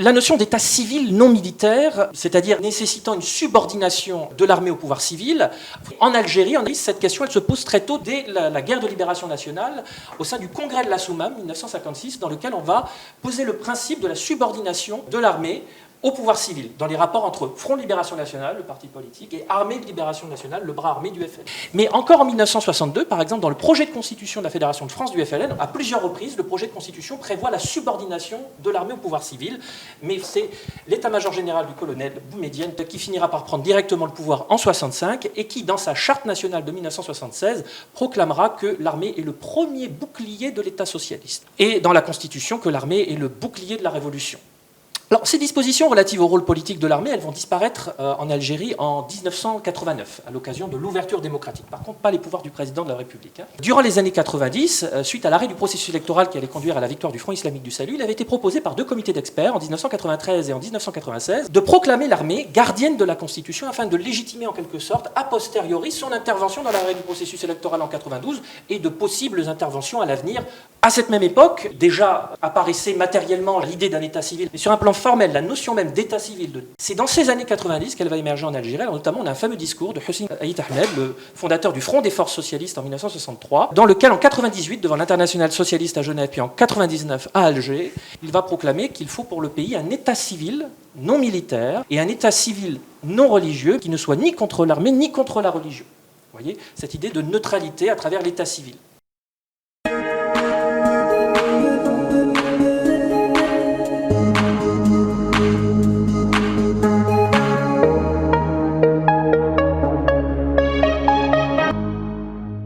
La notion d'état civil non militaire, c'est-à-dire nécessitant une subordination de l'armée au pouvoir civil, en Algérie, cette question elle se pose très tôt dès la guerre de libération nationale, au sein du congrès de la Soumam, 1956, dans lequel on va poser le principe de la subordination de l'armée au pouvoir civil, dans les rapports entre Front de Libération Nationale, le parti politique, et Armée de Libération Nationale, le bras armé du FLN. Mais encore en 1962, par exemple, dans le projet de constitution de la Fédération de France du FLN, à plusieurs reprises, le projet de constitution prévoit la subordination de l'armée au pouvoir civil, mais c'est l'état-major général du colonel Boumedienne qui finira par prendre directement le pouvoir en 1965 et qui, dans sa charte nationale de 1976, proclamera que l'armée est le premier bouclier de l'État socialiste. Et dans la Constitution, que l'armée est le bouclier de la Révolution. Alors, ces dispositions relatives au rôle politique de l'armée, elles vont disparaître en Algérie en 1989, à l'occasion de l'ouverture démocratique. Par contre, pas les pouvoirs du président de la République. Durant les années 90, suite à l'arrêt du processus électoral qui allait conduire à la victoire du Front islamique du salut, il avait été proposé par deux comités d'experts, en 1993 et en 1996, de proclamer l'armée gardienne de la Constitution afin de légitimer en quelque sorte, a posteriori, son intervention dans l'arrêt du processus électoral en 92 et de possibles interventions à l'avenir. À cette même époque, déjà apparaissait matériellement l'idée d'un État civil, mais sur un plan formel, la notion même d'État civil, c'est dans ces années 90 qu'elle va émerger en Algérie. Alors, notamment, on a un fameux discours de Hussein Aït Ahmed, le fondateur du Front des forces socialistes en 1963, dans lequel, en 98, devant l'Internationale socialiste à Genève, puis en 99 à Alger, il va proclamer qu'il faut pour le pays un État civil non militaire et un État civil non religieux qui ne soit ni contre l'armée ni contre la religion. Vous voyez, cette idée de neutralité à travers l'État civil.